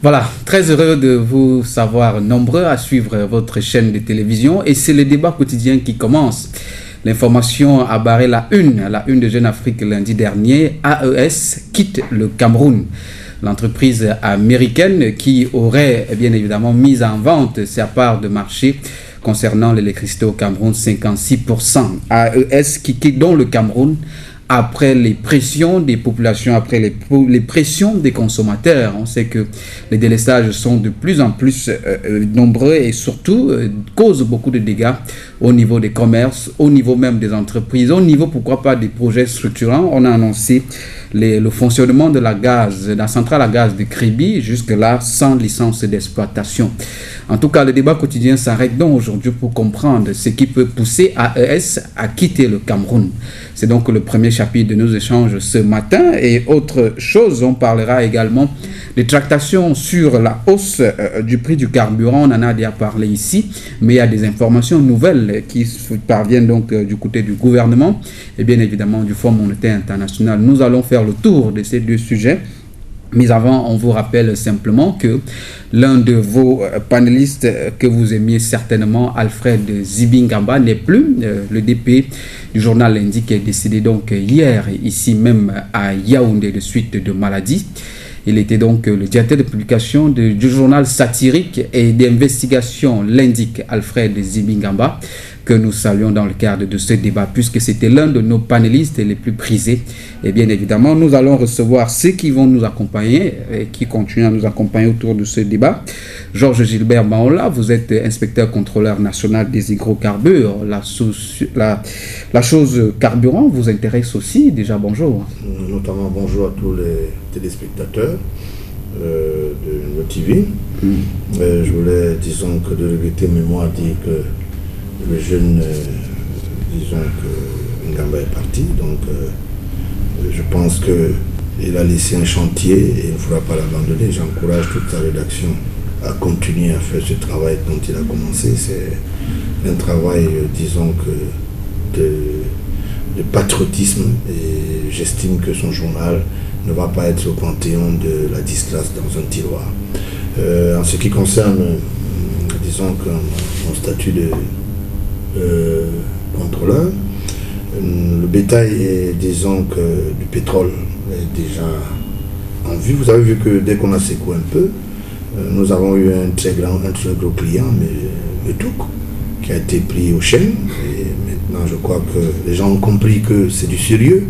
Voilà, très heureux de vous savoir nombreux à suivre votre chaîne de télévision et c'est le débat quotidien qui commence. L'information a barré la une de Jeune Afrique lundi dernier. AES quitte le Cameroun. L'entreprise américaine qui aurait bien évidemment mis en vente sa part de marché concernant l'électricité au Cameroun, 56%. AES qui quitte donc le Cameroun après les pressions des populations, après les pressions des consommateurs. On sait que les délestages sont de plus en plus nombreux et surtout causent beaucoup de dégâts au niveau des commerces, au niveau même des entreprises, au niveau, pourquoi pas, des projets structurants. On a annoncé le fonctionnement de la centrale à gaz de Kribi, jusque-là sans licence d'exploitation. En tout cas, le débat quotidien s'arrête donc aujourd'hui pour comprendre ce qui peut pousser AES à quitter le Cameroun. C'est donc le premier chapitre de nos échanges ce matin. Et autre chose, on parlera également des tractations sur la hausse du prix du carburant. On en a déjà parlé ici, mais il y a des informations nouvelles qui parviennent donc du côté du gouvernement et bien évidemment du Fonds monétaire international. Nous allons faire le tour de ces deux sujets. Mais avant, on vous rappelle simplement que l'un de vos panélistes que vous aimiez certainement, Alfred Zibingamba, n'est plus. Le DP du journal Lundi qui est décédé donc hier, ici même à Yaoundé, de suite de maladie. Il était donc le directeur de publication du journal satirique et d'investigation Lundi, Alfred Zibingamba, que nous saluons dans le cadre de ce débat, puisque c'était l'un de nos panélistes les plus prisés. Et bien évidemment, nous allons recevoir ceux qui vont nous accompagner et qui continuent à nous accompagner autour de ce débat. Georges Gilbert Maola, vous êtes inspecteur contrôleur national des hydrocarbures. La chose carburant vous intéresse aussi. Déjà, bonjour. Notamment, bonjour à tous les téléspectateurs de nos TV. Je voulais, disons, que de regretter mémoire dire que le jeune, disons que Ngamba est parti, donc je pense qu'il a laissé un chantier et il ne faudra pas l'abandonner. J'encourage toute sa rédaction à continuer à faire ce travail dont il a commencé. C'est un travail, disons que, de patriotisme, et j'estime que son journal ne va pas être au panthéon de la disgrâce dans un tiroir. En ce qui concerne, disons que mon statut de contrôleur, le bétail est, disons que du pétrole est déjà en vue. Vous avez vu que dès qu'on a secoué un peu, nous avons eu un très gros client, mais tout, qui a été pris aux chaînes. Et maintenant, je crois que les gens ont compris que c'est du sérieux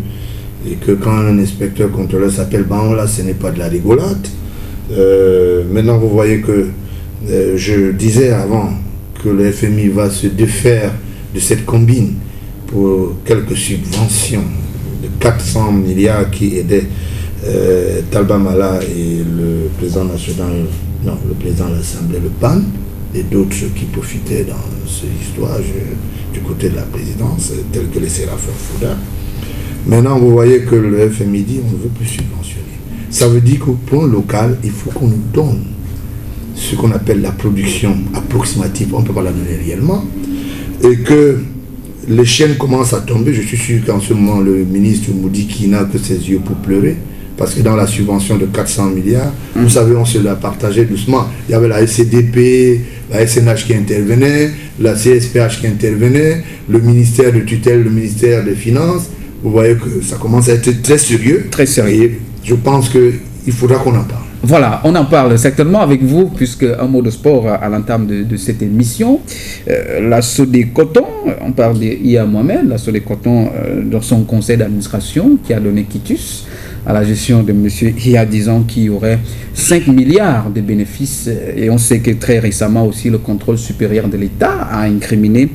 et que quand un inspecteur contrôleur s'appelle Banla, ce n'est pas de la rigolade. Maintenant, vous voyez que je disais avant que le FMI va se défaire de cette combine pour quelques subventions de 400 milliards qui aidaient Talba Mala et le président national, non, le président de l'Assemblée, le PAN, et d'autres qui profitaient dans cette histoire du côté de la présidence, tels que les Séraphin Fouda. Maintenant, vous voyez que le FMI dit on ne veut plus subventionner. Ça veut dire qu'au plan local, il faut qu'on nous donne ce qu'on appelle la production approximative, on ne peut pas la donner réellement, et que les chaînes commencent à tomber. Je suis sûr qu'en ce moment, le ministre nous dit qu'il n'a que ses yeux pour pleurer, parce que dans la subvention de 400 milliards, vous savez, on se l'a partagé doucement. Il y avait la SCDP, la SNH qui intervenait, la CSPH qui intervenait, le ministère de tutelle, le ministère des Finances. Vous voyez que ça commence à être très sérieux. Très sérieux. Et je pense qu'il faudra qu'on en parle. Voilà, on en parle certainement avec vous, puisque un mot de sport à l'entame de cette émission. La Sodé-Coton, on parle d'Ia Mohamed, la Sodé-Coton dans son conseil d'administration qui a donné quitus à la gestion de M. Ia, disant qu'il y aurait 5 milliards de bénéfices. Et on sait que très récemment aussi, le contrôle supérieur de l'État a incriminé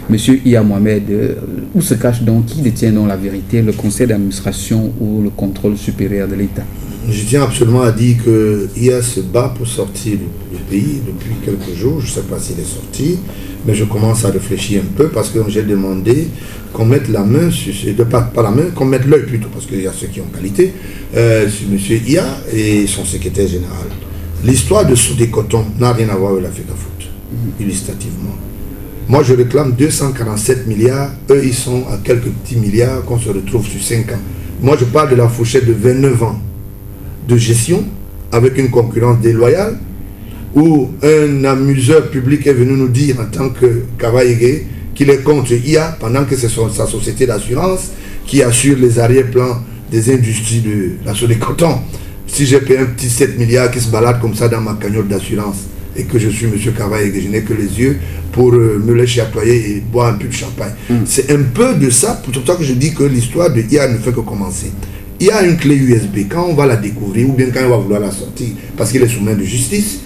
M. Ia Mohamed. Où se cache donc, qui détient donc la vérité, le conseil d'administration ou le contrôle supérieur de l'État? Je tiens absolument à dire que IA se bat pour sortir du pays depuis quelques jours. Je ne sais pas s'il est sorti, mais je commence à réfléchir un peu parce que j'ai demandé qu'on mette la main sur, pas la main, qu'on mette l'œil plutôt, parce qu'il y a ceux qui ont qualité, sur M. IA et son secrétaire général. L'histoire de Sodé-Coton n'a rien à voir avec l'Afrique Foot, illustrativement. Moi, je réclame 247 milliards. Eux, ils sont à quelques petits milliards qu'on se retrouve sur 5 ans. Moi, je parle de la fourchette de 29 ans de gestion avec une concurrence déloyale, où un amuseur public est venu nous dire en tant que Kavaïgué qu'il est contre IA, pendant que c'est sa société d'assurance qui assure les arrière-plans des industries de la soie de coton. Si j'ai payé un petit 7 milliards qui se balade comme ça dans ma cagnotte d'assurance et que je suis M. Kavaïgué, je n'ai que les yeux pour me les chatoyer et boire un peu de champagne. C'est un peu de ça, pour tout ça que je dis que l'histoire de IA ne fait que commencer. Il y a une clé USB, quand on va la découvrir, ou bien quand on va vouloir la sortir, parce qu'il est sous main de justice,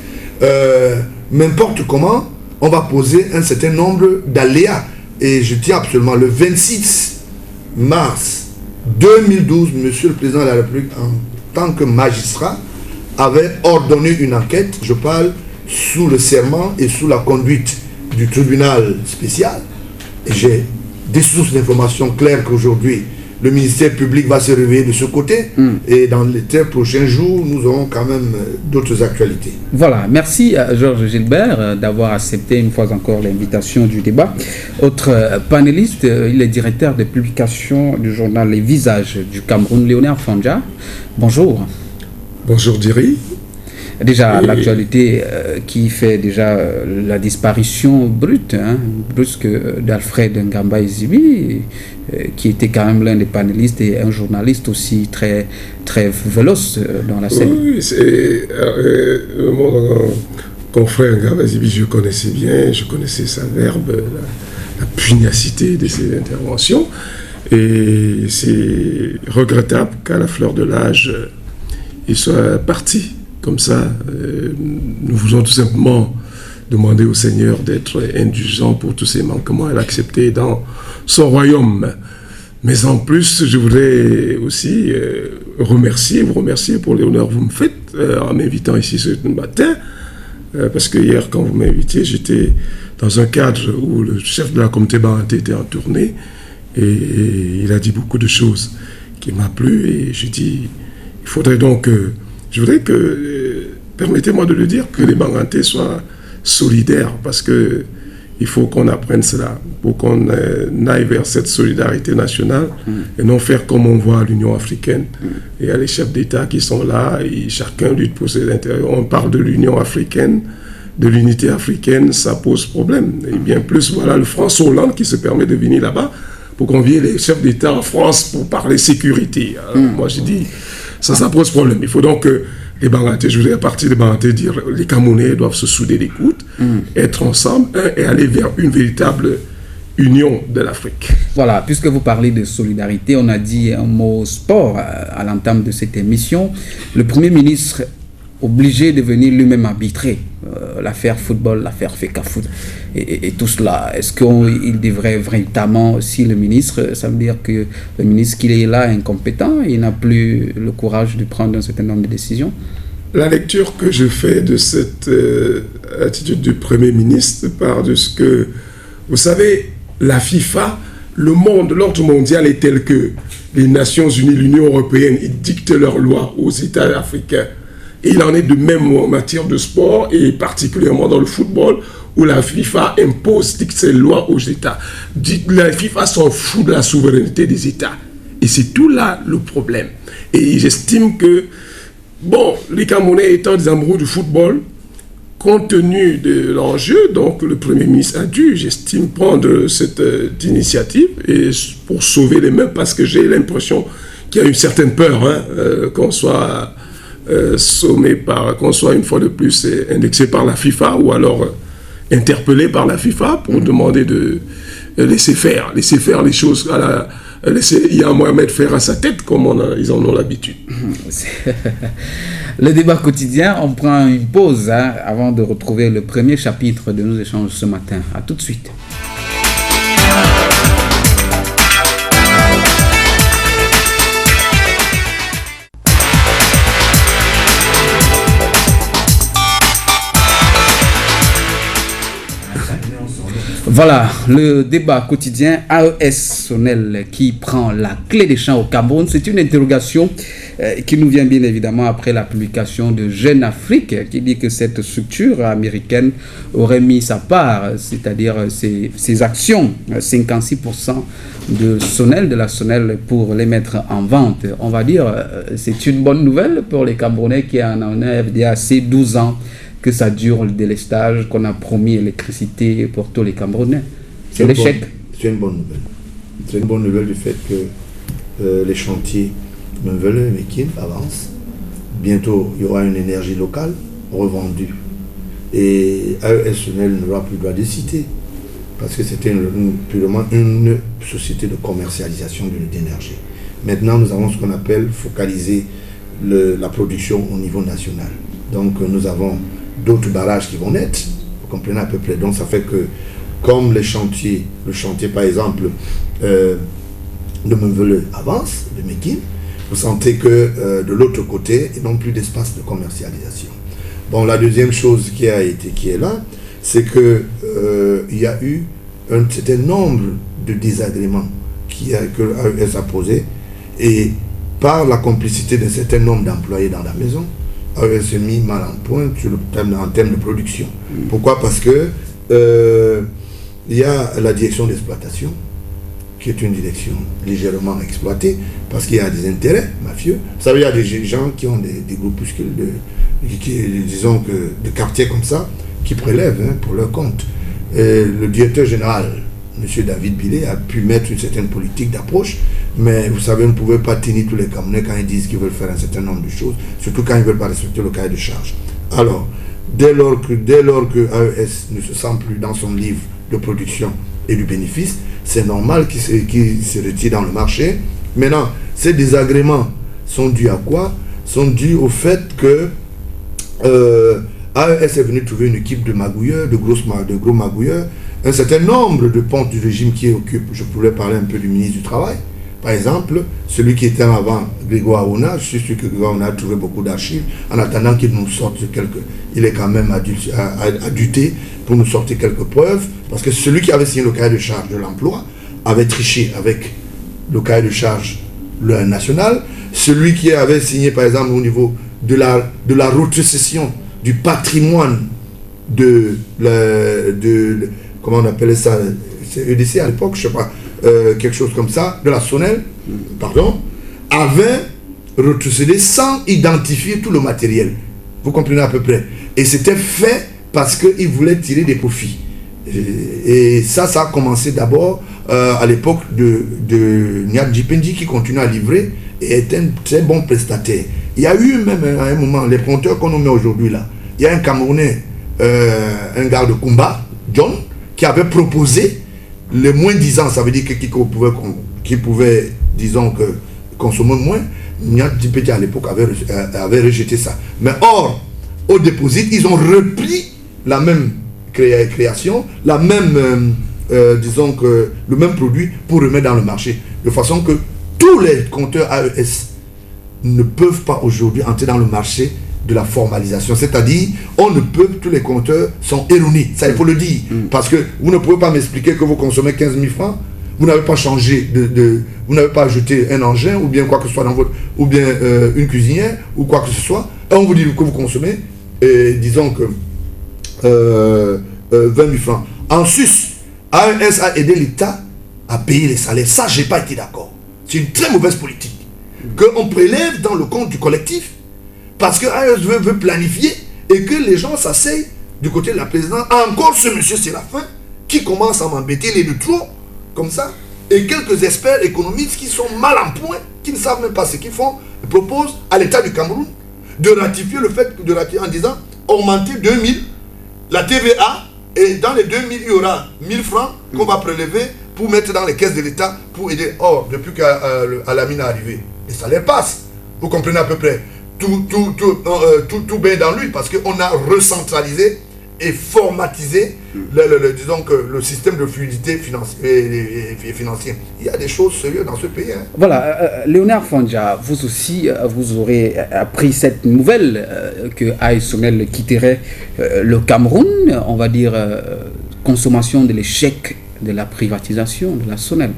n'importe comment, on va poser un certain nombre d'aléas. Et je tiens absolument, le 26 mars 2012, Monsieur le Président de la République, en tant que magistrat, avait ordonné une enquête, je parle sous le serment et sous la conduite du tribunal spécial. Et j'ai des sources d'informations claires qu'aujourd'hui, le ministère public va se réveiller de ce côté et dans les très prochains jours, nous aurons quand même d'autres actualités. Voilà, merci à Georges Gilbert d'avoir accepté une fois encore l'invitation du débat. Autre panéliste, il est directeur de publication du journal Les Visages du Cameroun, Léonard Fandja. Bonjour. Bonjour Diri. Déjà, l'actualité qui fait déjà la disparition brusque d'Alfred Ngamba Ezibi, qui était quand même l'un des panélistes et un journaliste aussi très, très véloce dans la scène. Oui, c'est mon confrère Ngamba Ezibi, je connaissais bien, je connaissais sa verbe, la pugnacité de ses interventions, et c'est regrettable qu'à la fleur de l'âge, il soit parti. Comme ça, nous voulons tout simplement demander au Seigneur d'être indulgent pour tous ces manquements et l'accepter dans son royaume. Mais en plus, je voudrais aussi vous remercier pour l'honneur que vous me faites en m'invitant ici ce matin. Parce que hier, quand vous m'invitiez, j'étais dans un cadre où le chef de la communauté Banganté était en tournée et il a dit beaucoup de choses qui m'ont plu et j'ai dit, il faudrait donc... je voudrais que, permettez-moi de le dire, que les Bangantais soient solidaires, parce que il faut qu'on apprenne cela, pour qu'on aille vers cette solidarité nationale, et non faire comme on voit à l'Union africaine. Il y a les chefs d'État qui sont là, et chacun lutte pour ses intérêts. On parle de l'Union africaine, de l'unité africaine, ça pose problème. Et bien plus, voilà le François Hollande qui se permet de venir là-bas pour convier les chefs d'État en France pour parler sécurité. Alors, moi, j'ai dit... Ça pose problème. Il faut donc que les Bangantais, je voudrais à partir des Bangantais dire les Camerounais doivent se souder les coudes, être ensemble et aller vers une véritable union de l'Afrique. Voilà, puisque vous parlez de solidarité, on a dit un mot sport à l'entame de cette émission. Le Premier ministre obligé de venir lui-même arbitrer l'affaire football, l'affaire FECAFOOT et tout cela. Est-ce qu'il devrait véritablement, si le ministre, ça veut dire que le ministre qu'il est là est incompétent, il n'a plus le courage de prendre un certain nombre de décisions? La lecture que je fais de cette attitude du Premier ministre part de ce que, vous savez, la FIFA, le monde, l'ordre mondial est tel que les Nations Unies, l'Union Européenne, ils dictent leurs lois aux États africains. Et il en est de même en matière de sport et particulièrement dans le football où la FIFA impose ses lois aux États. La FIFA s'en fout de la souveraineté des États. Et c'est tout là le problème. Et j'estime que, bon, les Camerounais étant des amoureux du football, compte tenu de l'enjeu, donc le Premier ministre a dû, j'estime, prendre cette initiative et pour sauver les mains parce que j'ai l'impression qu'il y a une certaine peur qu'on soit... qu'on soit une fois de plus indexé par la FIFA ou alors interpellé par la FIFA pour demander de laisser faire les choses laisser Iyad Mohamed faire à sa tête comme ils en ont l'habitude. Le débat quotidien, on prend une pause avant de retrouver le premier chapitre de nos échanges ce matin. À tout de suite. Voilà, le débat quotidien AES Sonel qui prend la clé des champs au Cameroun. C'est une interrogation qui nous vient bien évidemment après la publication de Jeune Afrique qui dit que cette structure américaine aurait mis sa part, c'est-à-dire ses actions, 56% de Sonel, de la Sonel, pour les mettre en vente. On va dire, c'est une bonne nouvelle pour les Camerounais qui en ont assez 12 ans que ça dure le délestage, qu'on a promis l'électricité pour tous les Camerounais. C'est l'échec. C'est une bonne nouvelle. C'est une bonne nouvelle du fait que les chantiers Menvele et Mekin avancent. Bientôt, il y aura une énergie locale revendue. Et AES Sonel n'aura plus le droit de citer. Parce que c'était purement une société de commercialisation d'énergie. Maintenant, nous avons ce qu'on appelle focaliser la production au niveau national. Donc, nous avons d'autres barrages qui vont naître, vous comprenez à peu près. Donc ça fait que, comme le chantier par exemple de Menvele avance, de Mekin, vous sentez que de l'autre côté, ils n'ont plus d'espace de commercialisation. Bon, la deuxième chose qui est là, c'est que il y a eu un certain nombre de désagréments que l'AES a posé, et par la complicité d'un certain nombre d'employés dans la maison, AES s'est mis mal en point en termes de production. Pourquoi? Parce que il y a la direction d'exploitation, qui est une direction légèrement exploitée, parce qu'il y a des intérêts mafieux. Vous savez, il y a des gens qui ont des groupuscules disons de quartiers comme ça, qui prélèvent pour leur compte. Et le directeur général, M. David Bilé, a pu mettre une certaine politique d'approche, mais vous savez, on ne pouvait pas tenir tous les Camerounais quand ils disent qu'ils veulent faire un certain nombre de choses, surtout quand ils ne veulent pas respecter le cahier de charge. Alors, dès lors que AES ne se sent plus dans son livre de production et du bénéfice, c'est normal qu'il se retire dans le marché. Maintenant, ces désagréments sont dus à quoi? Sont dus au fait que AES est venu trouver une équipe de magouilleurs, de gros magouilleurs, un certain nombre de pontes du régime qui occupent. Je pourrais parler un peu du ministre du Travail. Par exemple, celui qui était avant Grégoire Aouna, je suis sûr que Grégoire Aouna a trouvé beaucoup d'archives, en attendant qu'il nous sorte il est quand même adulté pour nous sortir quelques preuves, parce que celui qui avait signé le cahier de charge de l'emploi avait triché avec le cahier de charge national. Celui qui avait signé, par exemple, au niveau de la rétrocession du patrimoine comment on appelait ça, c'est EDC à l'époque, je ne sais pas, quelque chose comme ça, de la Sonel, pardon, avait retrocédé sans identifier tout le matériel. Vous comprenez à peu près. Et c'était fait parce qu'il voulait tirer des profits. Et ça a commencé d'abord à l'époque de Niad Jipendi, qui continue à livrer et est un très bon prestataire. Il y a eu même à un moment, les compteurs qu'on nous met aujourd'hui là, il y a un Camerounais, un gars de Kumba, John, qui avait proposé les moins 10 ans, ça veut dire qu'il pouvait, disons, consommer moins. Niad Jipendi à l'époque avait rejeté ça. Mais or, au déposit, ils ont repris la même création, la même, disons que le même produit pour remettre dans le marché. De façon que tous les compteurs AES ne peuvent pas aujourd'hui entrer dans le marché de la formalisation. C'est-à-dire, tous les compteurs sont erronés. Ça, il faut le dire. Parce que vous ne pouvez pas m'expliquer que vous consommez 15 000 francs, vous n'avez pas changé vous n'avez pas ajouté un engin, ou bien quoi que ce soit dans votre, ou bien une cuisinière, ou quoi que ce soit. Et on vous dit que vous consommez, disons que 20 000 francs. En sus, AES a aidé l'État à payer les salaires. Ça, je n'ai pas été d'accord. C'est une très mauvaise politique. Qu'on prélève dans le compte du collectif, parce que AES veut planifier, et que les gens s'asseyent du côté de la présidence. Encore ce monsieur Séraphin, qui commence à m'embêter, il est de trop, comme ça. Et quelques experts économistes qui sont mal en point, qui ne savent même pas ce qu'ils font, proposent à l'État du Cameroun de ratifier le fait en disant augmenter 2000 la TVA, et dans les 2000 il y aura 1000 francs qu'on va prélever pour mettre dans les caisses de l'État pour aider. Or, depuis qu'Alamine est arrivé, les salaires passent. Vous comprenez à peu près. Tout bien dans lui, parce qu'on a recentralisé et formatisé disons que le système de fluidité financière. Il y a des choses sérieuses dans ce pays. Hein. Voilà, Léonard Fondja, vous aussi, vous aurez appris cette nouvelle que AES Sonel quitterait le Cameroun, on va dire consommation de l'échec de la privatisation de la SONEL.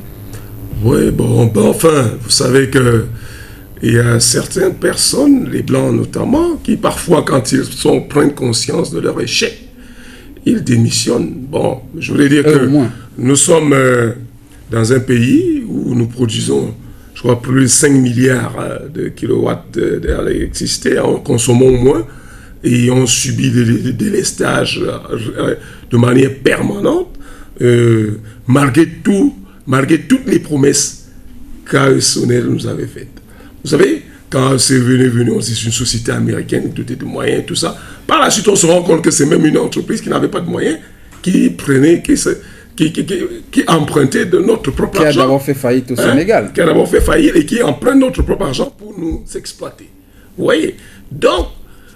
Oui, bon, enfin, vous savez que il y a certaines personnes, les Blancs notamment, qui parfois, quand ils prennent conscience de leur échec, ils démissionnent. Bon, je voulais dire que nous sommes dans un pays où nous produisons, je crois, plus de 5 milliards de kilowatts d'électricité, en consommons moins, et on subit des délestages de manière permanente, malgré toutes les promesses qu'AES-SONEL nous avait faites. Vous savez, quand c'est venu, on dit c'est une société américaine, tout est de moyens, tout ça. Par la suite, on se rend compte que c'est même une entreprise qui n'avait pas de moyens, qui empruntait de notre propre argent. Qui a d'abord fait faillite au Sénégal. Qui a d'abord fait faillite et qui emprunte notre propre argent pour nous exploiter. Vous voyez? Donc,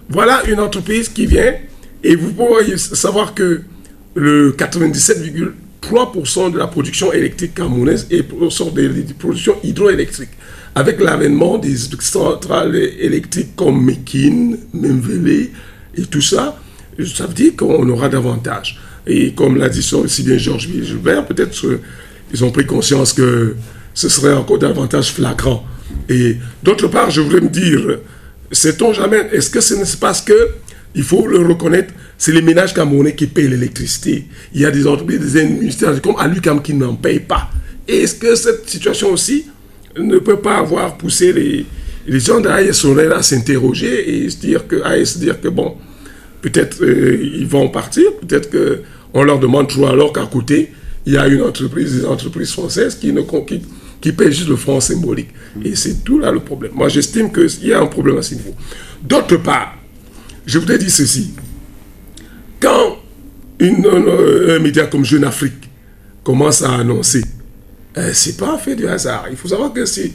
voilà une entreprise qui vient, et vous pouvez savoir que le 97,3% de la production électrique camerounaise est sort des productions hydroélectriques. Avec l'avènement des centrales électriques comme Mekine, Memvele et tout ça, ça veut dire qu'on aura davantage. Et comme l'a dit si bien Georges Gilbert, peut-être ils ont pris conscience que ce serait encore davantage flagrant. Et d'autre part, je voudrais me dire, sait-on jamais, est-ce que ce n'est pas parce que, il faut le reconnaître, c'est les ménages camerounais qui payent l'électricité. Il y a des entreprises, des ministères comme Alucam qui n'en payent pas. Et est-ce que cette situation aussi ne peut pas avoir poussé les gens d'AES-SONEL à s'interroger et se dire que bon, peut-être ils vont partir, peut-être qu'on leur demande trop alors qu'à côté, il y a des entreprises françaises qui payent juste le franc symbolique. Et c'est tout là le problème. Moi, j'estime qu'il y a un problème à ce niveau. D'autre part, je voudrais dire ceci. Quand un média comme Jeune Afrique commence à annoncer, c'est pas un fait du hasard. Il faut savoir que ces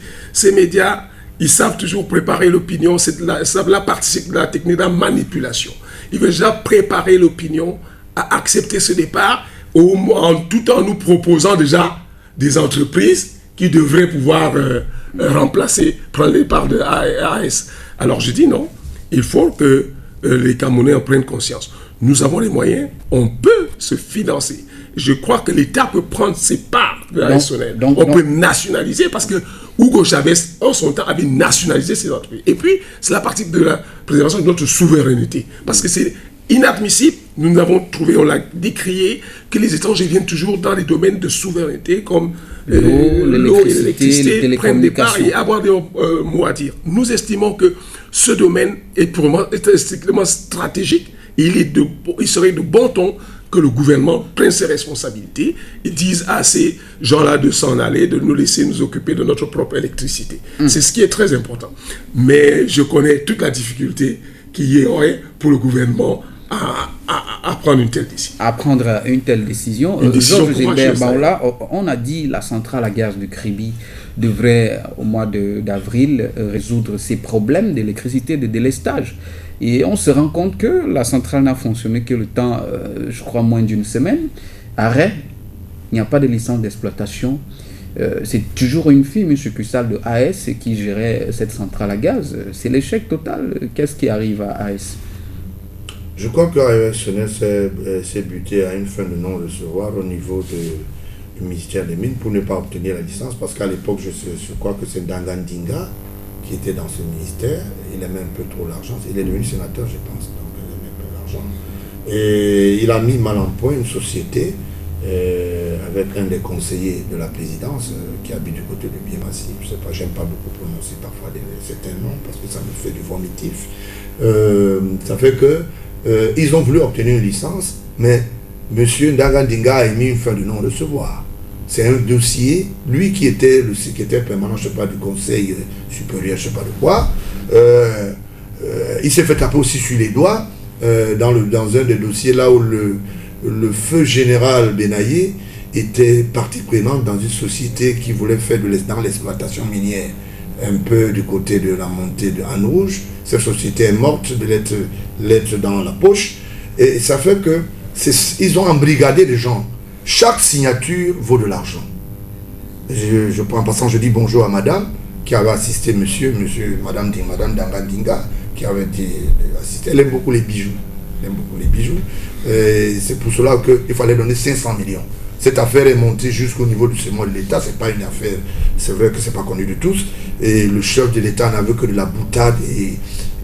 médias, ils savent toujours préparer l'opinion. Ça participe de la technique de la manipulation. Ils veulent déjà préparer l'opinion à accepter ce départ, tout en nous proposant déjà des entreprises qui devraient pouvoir prendre les parts de AES. Alors je dis non, il faut que les Camerounais en prennent conscience. Nous avons les moyens, on peut se financer. Je crois que l'État peut prendre ses parts de AES-SONEL. On peut nationaliser parce que Hugo Chavez, en son temps, avait nationalisé ces entreprises. Et puis, c'est la partie de la préservation de notre souveraineté. Parce que c'est inadmissible, nous avons trouvé, on l'a décrié, que les étrangers viennent toujours dans les domaines de souveraineté comme l'eau et l'électricité, prennent des parts et avoir des mots à dire. Nous estimons que ce domaine est strictement stratégique et il serait de bon ton que le gouvernement prenne ses responsabilités et dise à ces gens-là de s'en aller, de nous laisser nous occuper de notre propre électricité. C'est ce qui est très important. Mais je connais toute la difficulté qu'il y aurait pour le gouvernement à prendre une telle décision. À prendre une telle décision. Georges Gilbert Baoula, on a dit la centrale à gaz de Kribi devrait, au mois d'avril, résoudre ses problèmes d'électricité, de délestage. Et on se rend compte que la centrale n'a fonctionné que le temps, je crois, moins d'une semaine. Arrêt, il n'y a pas de licence d'exploitation. C'est toujours une firme, une succursale de AES qui gérait cette centrale à gaz. C'est l'échec total. Qu'est-ce qui arrive à AES? Je crois que AES-SONEL s'est buté à une fin de non-recevoir au niveau du ministère des Mines pour ne pas obtenir la licence, parce qu'à l'époque, je crois que c'est Ndanga qui était dans ce ministère. Il aimait un peu trop l'argent. Il est devenu sénateur, je pense, donc il aimait un peu l'argent. Et il a mis mal en point une société avec un des conseillers de la présidence qui habite du côté de Biémassi. Je ne sais pas, j'aime pas beaucoup prononcer parfois certains noms parce que ça me fait du vomitif. Ça fait que ils ont voulu obtenir une licence, mais M. Ndanga a émis une fin de non-recevoir. C'est un dossier, lui qui était le secrétaire permanent, je ne sais pas, du conseil supérieur, je ne sais pas de quoi, il s'est fait taper aussi sur les doigts dans un des dossiers là où le feu général Benaye était partie prenante dans une société qui voulait faire dans l'exploitation minière, un peu du côté de la montée de Anne Rouge. Cette société est morte de l'être dans la poche, et ça fait que ils ont embrigadé les gens. Chaque signature vaut de l'argent. Je prends en passant, je dis bonjour à madame qui avait assisté madame Ndanga qui avait assisté. Elle aime beaucoup les bijoux. il aime beaucoup les bijoux. Et c'est pour cela qu'il fallait donner 500 millions. Cette affaire est montée jusqu'au niveau du serment de l'État. Ce n'est pas une affaire, c'est vrai que ce n'est pas connu de tous. Et le chef de l'État n'avait que de la boutade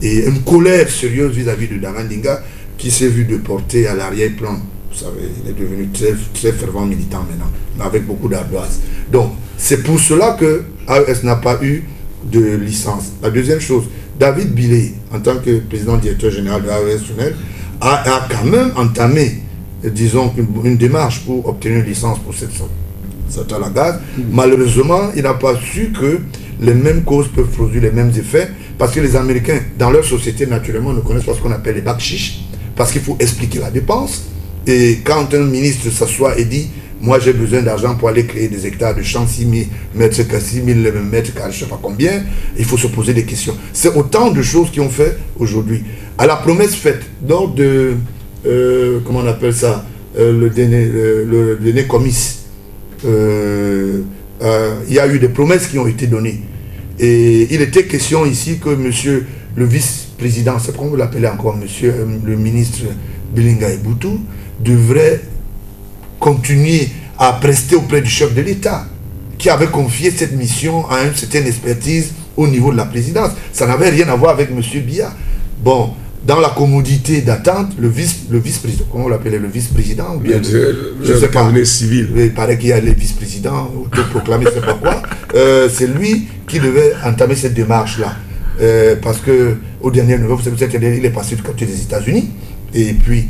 et une colère sérieuse vis-à-vis de Damandinga qui s'est vu déporté à l'arrière-plan. Vous savez, il est devenu très, très fervent militant maintenant, mais avec beaucoup d'ardoise. Donc, c'est pour cela que AES n'a pas eu de licence. La deuxième chose, David Billet, en tant que président directeur général de AES, a quand même entamé, disons, une démarche pour obtenir une licence pour cette centrale à gaz. Malheureusement, il n'a pas su que les mêmes causes peuvent produire les mêmes effets, parce que les Américains, dans leur société, naturellement, ne connaissent pas ce qu'on appelle les bakshish, parce qu'il faut expliquer la dépense. Et quand un ministre s'assoit et dit « Moi, j'ai besoin d'argent pour aller créer des hectares de champs, 6 000 mètres, 6 000 mètres, je ne sais pas combien », il faut se poser des questions. C'est autant de choses qui ont fait aujourd'hui. À la promesse faite, lors de, comment on appelle ça, le dernier comice, il y a eu des promesses qui ont été données. Et il était question ici que monsieur le vice-président, c'est comment vous l'appelez encore, monsieur le ministre Bilinga Eboutou, devrait continuer à prester auprès du chef de l'État, qui avait confié cette mission à une certaine expertise au niveau de la présidence. Ça n'avait rien à voir avec M. Biya. Bon, dans la commodité d'attente, le vice-président, comment on l'appelait, le vice-président ou bien je sais pas, cabinet civil. Il paraît qu'il y a les vice-présidents, autoproclamés, je ne sais pas quoi. C'est lui qui devait entamer cette démarche-là. Parce qu'au dernier niveau, vous savez, il est passé du côté des États-Unis. Et puis,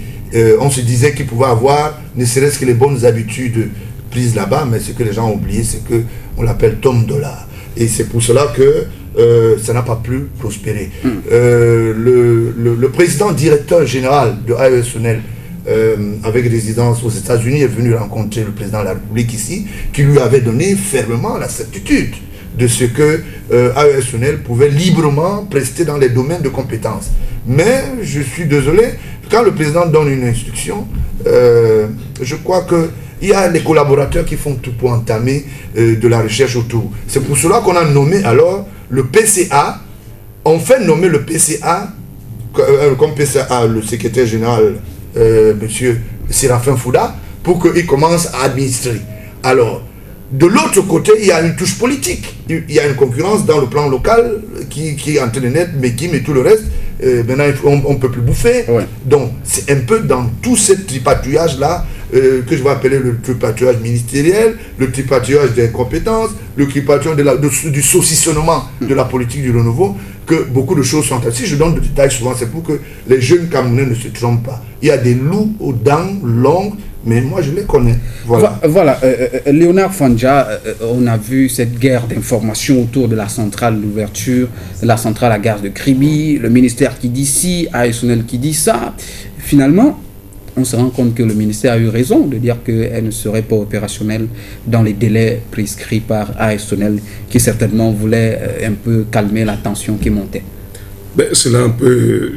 on se disait qu'il pouvait avoir, ne serait-ce que les bonnes habitudes prises là-bas, mais ce que les gens ont oublié, c'est qu'on l'appelle Tom Dollar. Et c'est pour cela que ça n'a pas pu prospérer. Le président directeur général de AES-Sonel, avec résidence aux États-Unis, est venu rencontrer le président de la République ici, qui lui avait donné fermement la certitude de ce que AES-Sonel pouvait librement prester dans les domaines de compétences. Mais je suis désolé, quand le président donne une instruction, je crois qu'il y a les collaborateurs qui font tout pour entamer de la recherche autour. C'est pour cela qu'on a nommé alors le PCA. On fait nommer le PCA comme PCA le secrétaire général, M. Séraphin Fouda, pour qu'il commence à administrer. Alors, de l'autre côté, il y a une touche politique. Il y a une concurrence dans le plan local qui est en train de naître, Mekim et tout le reste. Maintenant, on ne peut plus bouffer. Ouais. Donc, c'est un peu dans tout ce tripatouillage-là que je vais appeler le tripatouillage ministériel, le tripatouillage des compétences, le tripatouillage du saucissonnement de la politique du renouveau, que beaucoup de choses sont ainsi. Je donne des détails souvent, c'est pour que les jeunes Camerounais ne se trompent pas. Il y a des loups aux dents longues, mais moi je les connais. Voilà. Léonard Fandja, on a vu cette guerre d'information autour de la centrale d'ouverture, de la centrale à gaz de Kribi, le ministère qui dit ci, AES-Sonel qui dit ça. Finalement, on se rend compte que le ministère a eu raison de dire qu'elle ne serait pas opérationnelle dans les délais prescrits par AES-Sonel, qui certainement voulait un peu calmer la tension qui montait. C'est là un peu...